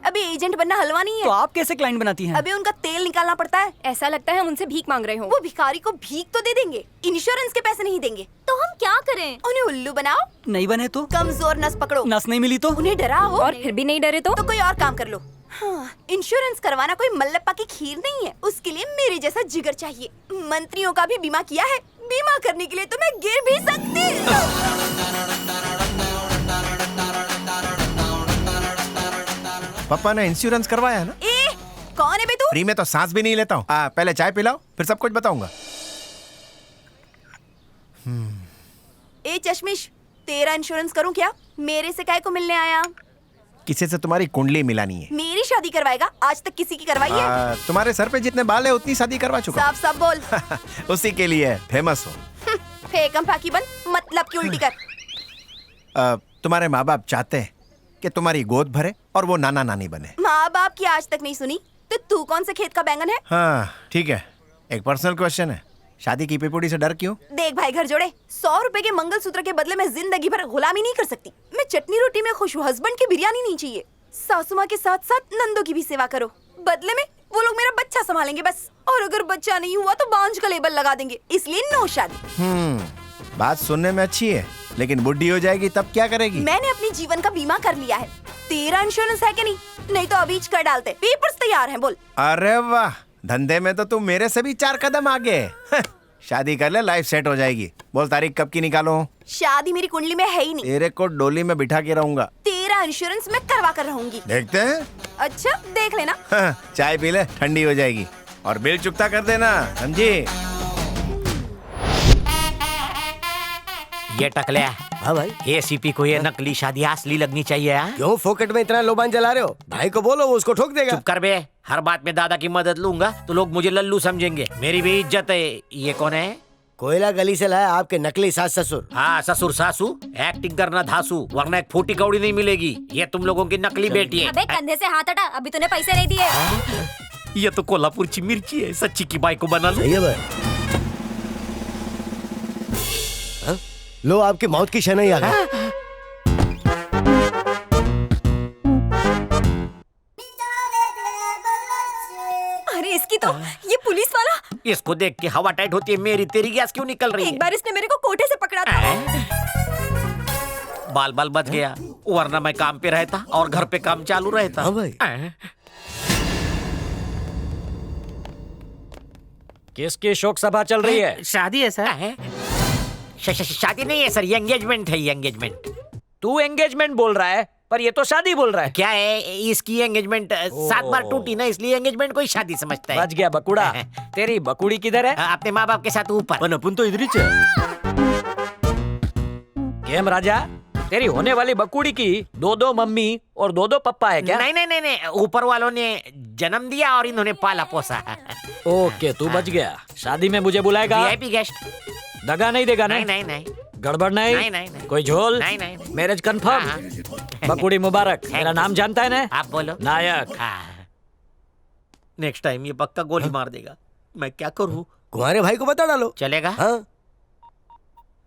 अभी एजेंट बनना हलवा नहीं तो है। आप कैसे क्लाइंट बनाती हैं? अभी उनका तेल निकालना पड़ता है। ऐसा लगता है हम उनसे भीख मांग रहे हो। वो भिखारी को भीख तो दे देंगे, इंश्योरेंस के पैसे नहीं देंगे। तो हम क्या करें? उन्हें उल्लू बनाओ, नहीं बने तो? कमजोर नस पकड़ो, नस नहीं मिली तो? उन्हें डराओ और फिर भी नहीं डरे तो? कोई और काम कर लो। हाँ, इंश्योरेंस करवाना कोई मल्लप्पा की खीर नहीं है, उसके लिए मेरे जैसा जिगर चाहिए। मंत्रियों का भी बीमा किया है, बीमा करने के लिए तो मैं गिर भी सकती। पापा ने इंश्योरेंस करवाया है ना? ए, कौन है बे तू? फ्री में तो सांस भी नहीं लेता हूँ। पहले चाय पिलाओ, फिर सब कुछ बताऊंगा। ए चश्मिश, तेरा इंश्योरेंस करूं क्या? मेरे से काहे को मिलने आया? किसी से तुम्हारी कुंडली मिलानी है। मेरी शादी करवाएगा? आज तक किसी की करवाई है? तुम्हारे सर पे जितने बाल है उतनी शादी करवा चुका साफ साफ बोल। उसी के लिए फेमस हो। फेकम फाकी बन, मतलब की उल्टी कर। तुम्हारे माँ बाप चाहते हैं कि तुम्हारी गोद भरे और वो नाना नानी बने। माँ बाप की आज तक नहीं सुनी तो तू कौन से खेत का बैंगन है? हाँ ठीक है, एक पर्सनल क्वेश्चन है, शादी की पिपुड़ी से डर क्यों? देख भाई घर जोड़े, 100 रुपए के मंगलसूत्र के बदले मैं जिंदगी भर गुलामी नहीं कर सकती। मैं चटनी रोटी में खुश हूँ, हस्बैंड की बिरयानी नहीं चाहिए। सासू माँ के साथ साथ नंदों की भी सेवा करो, बदले में वो लोग मेरा बच्चा संभालेंगे बस। और अगर बच्चा नहीं हुआ तो बांझ का लेबल लगा देंगे, इसलिए नो शादी। बात सुनने में अच्छी है, लेकिन बुढ़ी हो जाएगी तब क्या करेगी? मैंने अपने जीवन का बीमा कर लिया है। तेरा इंश्योरेंस है कि नहीं? नहीं तो अभी कर डालते, पेपर्स तैयार हैं, बोल। अरे वाह, धंधे में तो तुम मेरे से भी 4 कदम आगे। शादी कर ले, लाइफ सेट हो जाएगी। बोल तारीख कब की निकालो? शादी मेरी कुंडली में है ही नहीं। तेरे को डोली में बिठा के रहूंगा। तेरा इंश्योरेंस मैं करवा कर रहूंगी। देखते हैं। अच्छा देख लेना। चाय पी ले, ठंडी हो जाएगी। और बिल चुकता कर देना, समझी? ये टकले। हाँ भाई। एसीपी को ये नकली शादी असली लगनी चाहिए। हाँ? क्यों फोकट में इतना लोबान जला रहे हो? भाई को बोलो, वो उसको ठोक देगा। चुप कर बे, हर बात में दादा की मदद लूंगा तो लोग मुझे लल्लू समझेंगे। मेरी भी इज्जत है। ये कौन है? कोयला गली से लाया आपके नकली सास ससुर। हाँ ससुर सासू, एक्टिंग करना धासू, वरना एक फूटी कौड़ी नहीं मिलेगी। ये तुम लोगों की नकली बेटी है। अबे कंधे से हाथ हटा, अभी तूने पैसे नहीं दिए। ये तो कोल्हापुरची मिर्ची है, सच्ची की बाई को बना लो। सही है भाई। लो आपकी मौत की शनाई आ गई। अरे इसकी तो ये पुलिस वाला। इसको देख के हवा टाइट होती है मेरी, तेरी गैस क्यों निकल रही है? एक बार इसने मेरे को कोठे से पकड़ा था। बाल बाल बच गया, वरना मैं काम पे रहता और घर पे काम चालू रहता। हाँ भाई। किसकी शोक सभा चल रही है? शादी है सर। शादी नहीं है सर, ये एंगेजमेंट है। ये एंगेजमेंट। तू एंगेजमेंट बोल रहा है, पर ये तो शादी बोल रहा है। क्या है, इसकी एंगेजमेंट 7 बार टूटी ना, इसलिए एंगेजमेंट को ही शादी समझता है। बच गया बकुड़ा। तेरी बकुड़ी किधर है? अपने माँ बाप के साथ ऊपर। अपन तो इधर ही केम राजा, तेरी होने वाली बकुड़ी की 2-2 मम्मी और 2-2 पप्पा है क्या? नहीं नहीं नहीं नहीं, ऊपर वालों ने जन्म दिया और इन्होंने पाला पोसा। ओके, तू बच गया। शादी में मुझे बुलाएगा? VIP guest. दगा नहीं देगा? नहीं नहीं नहीं। गड़बड़ नहीं? नहीं नहीं नहीं। कोई झोल? नहीं नहीं। Marriage confirm? बकुड़ी मुबारक। मेरा नाम जानता है ना? आप बोलो। नायक। नेक्स्ट टाइम ये पक्का गोली मार देगा। मैं क्या करूँ? तुम्हारे भाई को बता डालो। चलेगा? हाँ?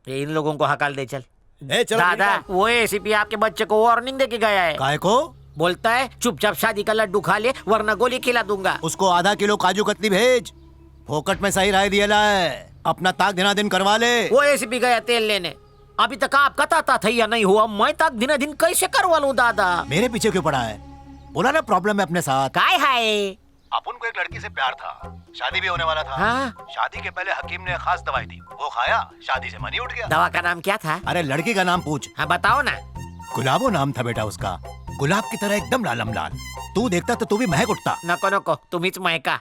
ये इन लोगों को हकाल दे चल। चलो दादा, वो एसीपी आपके बच्चे को वार्निंग देके गया है। काय को? बोलता है चुपचाप शादी का लड्डू खा ले, वरना गोली खिला दूंगा। उसको आधा किलो काजू कतली भेज। फोकट में सही राय दिया है, अपना ताक दिना दिन करवा ले। वो एसीपी गया तेल लेने, अभी तक आपका ताता था या नहीं हुआ? मैं ताक दिना दिन कैसे करवा लूं दादा? मेरे पीछे क्यों पड़ा है? बोला ना प्रॉब्लम है अपने साथ। काय है? अपन को एक लड़की से प्यार था, शादी भी होने वाला था। हाँ? शादी के पहले हकीम ने खास दवाई दी, वो खाया, शादी से मन ही उठ गया। दवा का नाम क्या था? अरे लड़की का नाम पूछ। हाँ बताओ ना। गुलाबो नाम था बेटा उसका, गुलाब की तरह एकदम लालम लाल। तू देखता तो तू भी महक उठता। नको नको, तुम्हीच महका।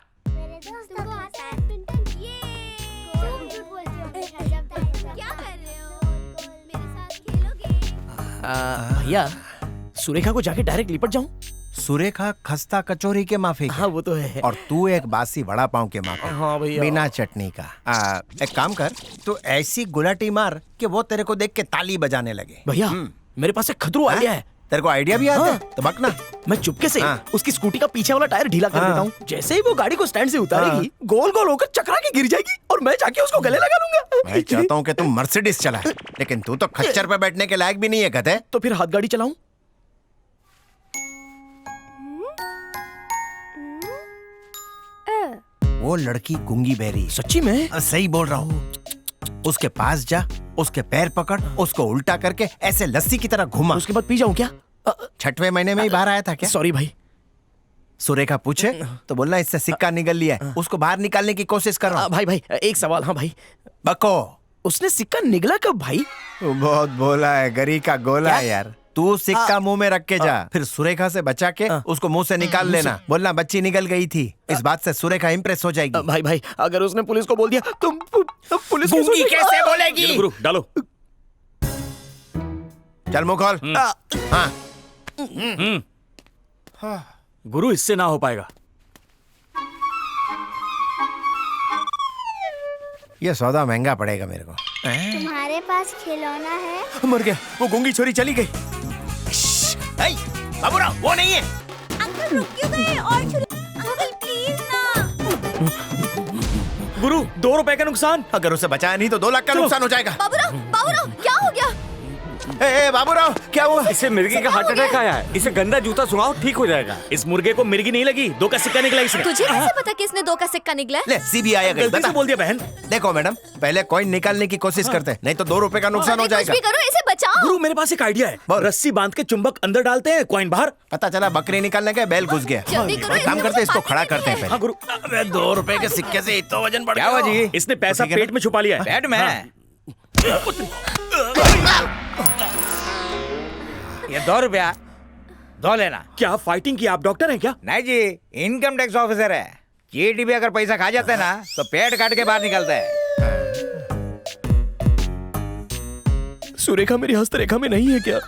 भैया, सुरेखा को जाके डायरेक्ट लिपट जाऊं? सुरेखा खस्ता कचौरी के माफी। हाँ वो तो है। और तू एक बासी वड़ा पाव के माफी। हाँ भैया। बिना चटनी का। एक काम कर, तू ऐसी गुलाटी मार कि वो तेरे को देख के ताली बजाने लगे। भैया मेरे पास एक खतरू आइडिया है। तेरे को आइडिया भी आता है? तो बकना। मैं चुपके से उसकी स्कूटी का पीछे वाला टायर ढीला कर देता हूँ। जैसे ही वो गाड़ी को स्टैंड से उतारेगी, गोल गोल होकर चकरा के गिर जाएगी और मैं जाके उसको गले लगा लूंगा। मैं चाहता हूँ कि तुम मर्सिडीज चला, लेकिन तू तो खच्चर पे बैठने के लायक भी नहीं है। कहते तो फिर हाथ गाड़ी चलाऊं? वो लड़की गूंगी बहरी। सच्ची में? सही बोल रहा हूँ। उसके पास जा, उसके पैर पकड़, उसको उल्टा करके ऐसे लस्सी की तरह घुमा। उसके बाद पी जाऊं क्या? 6वें महीने में ही बाहर आया था क्या? सॉरी भाई। सुरेखा पूछे तो बोलना इससे सिक्का निकल लिया है, उसको बाहर निकालने की कोशिश कर रहा हूँ। भाई एक सवाल। हाँ भाई, बको। उसने सिक्का निगला कब भाई? तू बहुत बोला है, गरी का गोला है यार। तू सिक्का मुंह में रख के जा, फिर सुरेखा से बचा के उसको मुंह से निकाल लेना। बोलना बच्ची निकल गई थी। इस बात से सुरेखा इम्प्रेस हो जाएगी। भाई अगर उसने पुलिस को बोल दिया तो पुलिस गूंगी कैसे बोलेगी? गुरु डालो। चल मुंह खोल। हाँ। गुरु इससे ना हो पाएगा। ये सौदा महंगा पड़ेगा मेरे को। तुम्हारे पास खिलौना है? मर गया, वो गूंगी छोरी चली गई। बाबूराव वो नहीं है। अंकल रुक क्यों गए? और अंकल प्लीज ना। गुरु 2 रुपए का नुकसान। अगर उसे बचाया नहीं तो 2 लाख का नुकसान हो जाएगा। बाबूराव क्या हो गया? ए बाबूराव क्या हुआ? इसे मिर्गी का हार्ट अटैक आया है। इसे गंदा जूता सुनाओ, ठीक हो जाएगा। इस मुर्गे को मिर्गी नहीं लगी, 2 का सिक्का निकला इसमें। तुझे कैसे पता कि इसने 2 का सिक्का निकला है? ले सीबीआई आ गई। गलती से बोल दिया बहन। देखो मैडम, पहले कॉइन निकालने की कोशिश करते हैं, नहीं तो 2 रुपए का नुकसान हो कुछ जाएगा। भी करो, इसे बचाओ। गुरु मेरे पास एक आइडिया है। रस्सी बांध के चुंबक अंदर डालते हैं, कॉइन बाहर। पता चला बकरी निकालने के बैल घुस गया। जल्दी करो, एक काम इसमें करते हैं, इसको पानी खड़ा नहीं करते हैं है। पहले। हाँ गुरु। 2 रुपए के सिक्के से इतना वजन बढ़ क्या हुआ गया। जी? इसने पैसा ठीक है ना? पेट में छुपा लिया है। पेट में? ये 2 रुपया 2 लेना। क्या फाइटिंग की? आप डॉक्टर हैं क्या? नहीं जी, इनकम टैक्स ऑफिसर है। चीटी भी अगर पैसा खा जाते हैं ना तो पेट काट के बाहर निकलता है। सुरेखा मेरी हस्तरेखा में नहीं है क्या?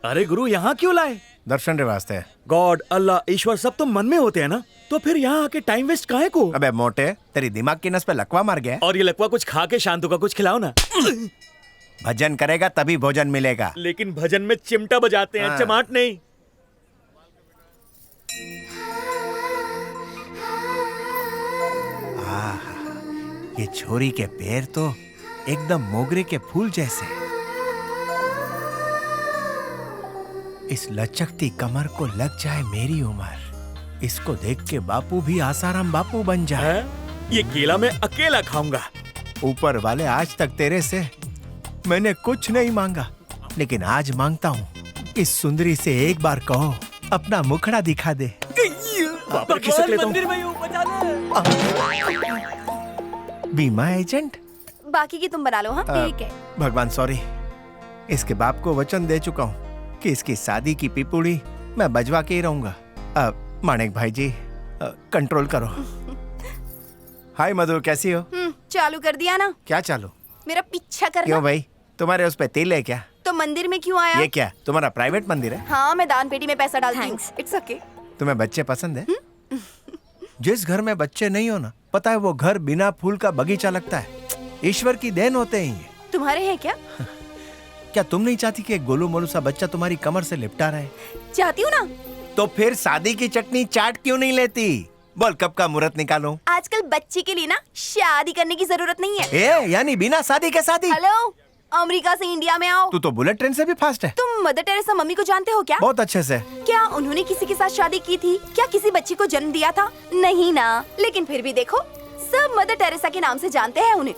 अरे गुरु यहाँ क्यों लाए? दर्शन रे वास्ते। गॉड, अल्लाह, ईश्वर सब तो मन में होते हैं ना, तो फिर यहाँ आके टाइम वेस्ट काहे को? अबे मोटे, तेरी दिमाग की नस पे लकवा मार गया है। और ये लकवा कुछ खा के शांतु का कुछ खिलाओ ना। भजन करेगा तभी भोजन मिलेगा। लेकिन भजन में चिमटा बजाते हैं, चमाट नहीं। ये छोरी के पैर तो एकदम मोगरे के फूल जैसे। इस लचकती कमर को लग जाए मेरी उम्र, इसको देख के बापू भी आसाराम बापू बन जाए। है? ये केला मैं अकेला खाऊंगा। ऊपर वाले आज तक तेरे से मैंने कुछ नहीं मांगा, लेकिन आज मांगता हूँ, इस सुंदरी से एक बार कहो अपना मुखड़ा दिखा दे। बाप रे, खिसक लेता हूँ। बीमा एजेंट? बाकी की तुम बना लो। हाँ ठीक है। भगवान सॉरी, इसके बाप को वचन दे चुका हूँ कि इसकी शादी की पिपुड़ी मैं बजवा के ही रहूंगा। माणिक भाई जी, कंट्रोल करो। हाय मधुर, कैसी हो? चालू कर दिया ना? क्या चालू? मेरा पीछा करना। क्यों भाई, तुम्हारे उस पे तिल है क्या? तो मंदिर में क्यों आया? ये क्या तुम्हारा प्राइवेट मंदिर है? हाँ, मैं दान पेटी में पैसा डालती हूँ। It's okay. तुम्हें बच्चे पसंद है? जिस घर में बच्चे नहीं हो ना, पता है वो घर बिना फूल का बगीचा लगता है। ईश्वर की देन होते हैं ये। तुम्हारे हैं क्या? क्या तुम नहीं चाहती कि एक गोलू मोलू सा बच्चा तुम्हारी कमर से लिपटा रहे? चाहती हूँ ना। तो फिर शादी की चटनी चाट क्यों नहीं लेती? बोल कब का मुहूर्त निकालूं? आजकल बच्चे के लिए ना शादी करने की जरूरत नहीं है। यानी बिना शादी के शादी? हेलो, अमेरिका से इंडिया में आओ। तू तो बुलेट ट्रेन से भी फास्ट है। तुम मदर टेरेसा मम्मी को जानते हो क्या? बहुत अच्छे से। क्या उन्होंने किसी के साथ शादी की थी? क्या किसी बच्ची को जन्म दिया था? नहीं ना। लेकिन फिर भी देखो, सब मदर टेरेसा के नाम से जानते हैं उन्हें।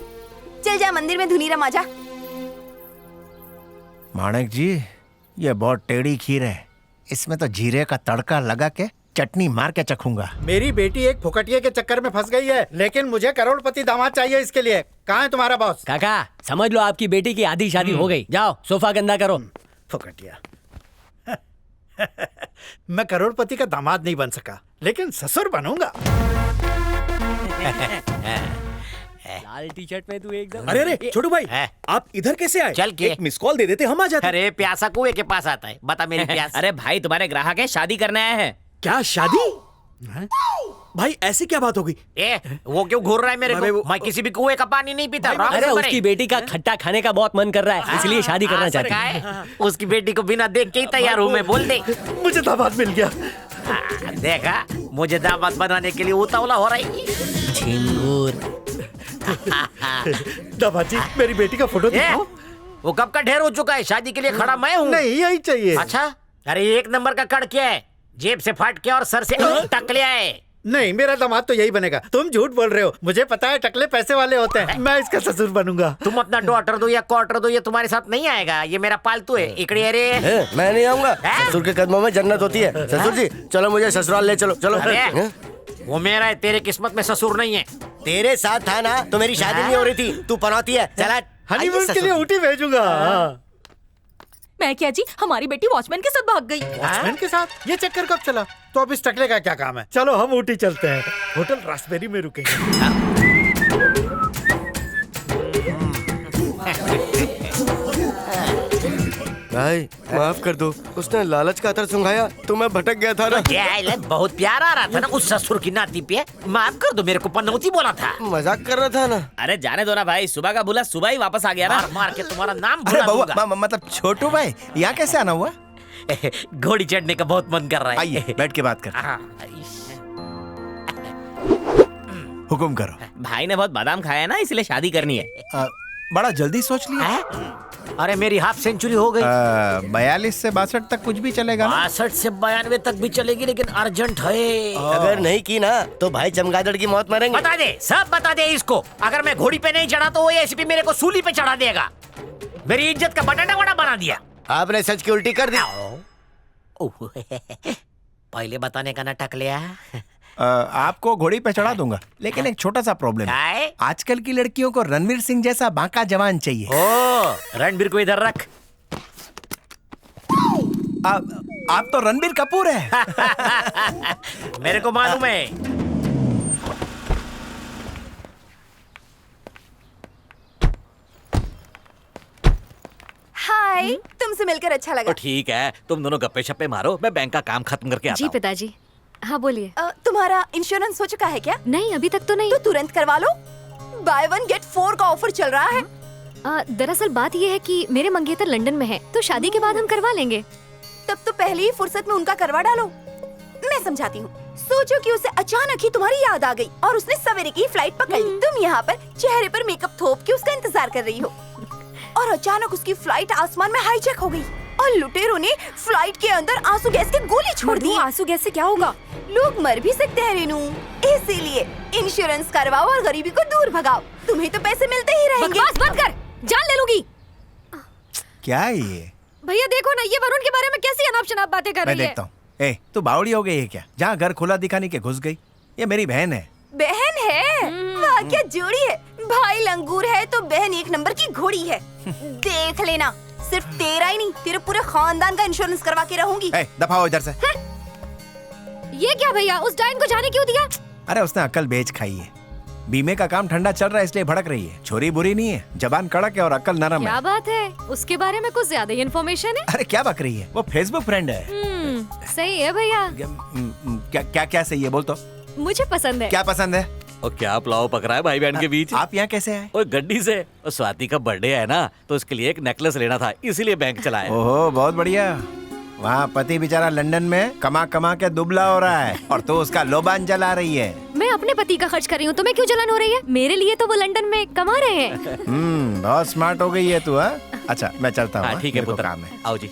चल जा मंदिर में धुनी रमा जा। माणिक जी, ये बहुत टेढ़ी खीर है, इसमें तो जीरे का तड़का लगा के चटनी मार के चखूंगा। मेरी बेटी एक फुकटिये के चक्कर में फंस गई है, लेकिन मुझे करोड़पति दामाद चाहिए इसके लिए। कहाँ है तुम्हारा बॉस? काका समझ लो आपकी बेटी की आधी शादी हो गई। जाओ सोफा गंदा करो। फुकटिया। मैं करोड़पति का दामाद नहीं बन सका, लेकिन ससुर बनूंगा। लाल टी शर्ट में तू एकदम। अरे अरे छोटू भाई, है? आप इधर कैसे आए? चल के। एक मिस कॉल दे देते, हम आ जाते। अरे प्यासा कुएं के पास आता है, बता मेरी प्यास। अरे भाई तुम्हारे ग्राहक है, शादी करने आए हैं। क्या शादी? भाई ऐसी क्या बात हो गई? वो क्यों घूर रहा है मेरे अरे को? मैं किसी भी कुएं का पानी नहीं पीता। रॉन्ग अरे नंबर है। उसकी बेटी का खट्टा खाने का बहुत मन कर रहा है, इसलिए शादी करना चाहती है। है उसकी बेटी को बिना देख के ही तैयार हूँ मैं, बोल दे। मुझे दामाद मिल गया। देखा, मुझे दामाद बनाने के लिए उतावला हो रही है। दामाद जी, मेरी बेटी का फोटो दिखाओ। वो कब का ढेर हो चुका है, शादी के लिए खड़ा मैं हूँ। नहीं, यही चाहिए। अच्छा, अरे 1 नंबर का कड़ क्या है, जेब से फाट के और सर से टकले आए। नहीं, मेरा दामाद तो यही बनेगा। तुम झूठ बोल रहे हो, मुझे पता है टकले पैसे वाले होते हैं। मैं इसका ससुर बनूंगा। तुम अपना डॉटर दो या क्वार्टर दो, ये तुम्हारे साथ नहीं आएगा, ये मेरा पालतू है। इकड़े रे। मैं नहीं आऊंगा, ससुर के कदमों में जन्नत होती है। ससुर जी चलो मुझे ससुराल ले चलो। चलो अरे, वो मेरा है, तेरे किस्मत में ससुर नहीं है। तेरे साथ था ना तो मेरी शादी नहीं हो रही थी, तू पनौती है। चला हनीमून के लिए ऊटी भेजूंगा। मैं क्या जी, हमारी बेटी वॉचमैन के साथ भाग गई। वॉचमैन के साथ? ये चक्कर कब चला? तो अब इस टकले का क्या काम है? चलो हम ऊटी चलते हैं, होटल रास्पबेरी में रुकेंगे। भाई माफ कर दो, उसने लालच का अतर सुंघाया तो मैं भटक गया था ना। बहुत प्यार आ रहा था ना उस ससुर की नाती पे। माफ कर दो, मेरे को पनौती बोला था। मजाक कर रहा था ना। अरे जाने दो ना भाई, सुबह का बुला सुबह ही वापस आ गया ना। मार मार के तुम्हारा नाम अरे भुला दूंगा। बउआ, मतलब छोटू भाई यहाँ कैसे आना हुआ? घोड़ी चढ़ने का बहुत मन कर रहा है। आइए बैठ के बात कर। हाँ, हुकुम करो। भाई ने बहुत बादाम खाया है ना, इसलिए शादी करनी है। बड़ा जल्दी सोच लिया। अरे मेरी हाफ सेंचुरी हो गई। 42 से 62 तक कुछ भी चलेगा ना? 62 से 92 तक भी चलेगी, लेकिन अर्जेंट है। अगर नहीं की ना तो भाई चमगादड़ की मौत मरेंगे। बता दे, सब बता दे इसको। अगर मैं घोड़ी पे नहीं चढ़ा तो वो एसीपी मेरे को सूली पे चढ़ा देगा। मेरी इज्जत का बटाटा वड़ा बना दिया। आपने सच की उल्टी कर दी। पहले बताने का नाटक लिया। आपको घोड़ी पे चढ़ा दूंगा, लेकिन एक छोटा सा प्रॉब्लम है। आजकल की लड़कियों को रणवीर सिंह जैसा बांका जवान चाहिए। ओ, रणबीर को इधर रख। आप तो रणबीर कपूर है। मेरे को मालूम है। हाय, तुमसे मिलकर अच्छा लगा। ठीक है, तुम दोनों गप्पे शप्पे मारो, मैं बैंक का काम खत्म करके आता जी हूँ। पिताजी। हाँ बोलिए। तुम्हारा इंश्योरेंस हो चुका है क्या? नहीं, अभी तक तो नहीं। तो तुरंत करवा लो, बाय 1 गेट 4 का ऑफर चल रहा है। दरअसल बात यह है कि मेरे मंगेतर लंदन में है, तो शादी के बाद हम करवा लेंगे। तब तो पहली ही फुर्सत में उनका करवा डालो। मैं समझाती हूँ। सोचो कि उसे अचानक ही तुम्हारी याद आ गई और उसने सवेरे की फ्लाइट पकड़ ली। तुम यहाँ पर चेहरे पर मेकअप थोप के उसका इंतजार कर रही हो और अचानक उसकी फ्लाइट आसमान में हाईजैक हो गई और लुटेरों ने फ्लाइट के अंदर आंसू गैस की गोली छोड़ दी। आंसू गैस से क्या होगा? लोग मर भी सकते हैं रेनू, इसीलिए इंश्योरेंस करवाओ और गरीबी को दूर भगाओ। तुम्हें तो पैसे मिलते ही रहेंगे। बकवास बंद कर, जान ले लूंगी। क्या ये? भैया देखो ना, ये वरुण के बारे में कैसी अनाप शनाप बातें कर मैं रही है। देखता हूँ। ए, तू बावड़ी हो गई है क्या? जहाँ घर खुला दिखाने के घुस गई। ये मेरी बहन है। बहन है? वाह क्या जोड़ी है। भाई लंगूर है तो बहन 1 नंबर की घोड़ी है। देख लेना, सिर्फ तेरा ही नहीं, तेरे पूरे खानदान का इंश्योरेंस करवा के रहूंगी। दफा हो इधर से। ये क्या भैया, उस डायन को जाने क्यों दिया? अरे उसने अकल बेच खाई है। बीमे का काम ठंडा चल रहा है इसलिए भड़क रही है। छोरी बुरी नहीं है, जबान कड़क है और अकल नरम क्या है। बात है, उसके बारे में कुछ ज्यादा ही इन्फॉर्मेशन है। अरे क्या बक रही है, वो फेसबुक फ्रेंड है। सही है भैया। क्या क्या क्या सही है बोल तो। मुझे पसंद है। क्या पसंद है? और क्या पुलाव पक रहा है भाई बहन के बीच? आप यहाँ कैसे आए? ओए गड्डी से। और स्वाति का बर्थडे है ना, तो उसके लिए एक नेकलेस लेना था, इसीलिए बैंक चला है। ओहो बहुत बढ़िया। वहाँ पति बेचारा लंदन में कमा कमा के दुबला हो रहा है और तो उसका लोबान जला रही है। मैं अपने पति का खर्च कर रही हूँ, तुम्हें क्यों जलन हो रही है? मेरे लिए तो वो लंदन में कमा रहे हैं। बहुत स्मार्ट हो गई है तू। अच्छा मैं चलता हूँ। ठीक है मेरे को पुत्र, काम है। आओ जी।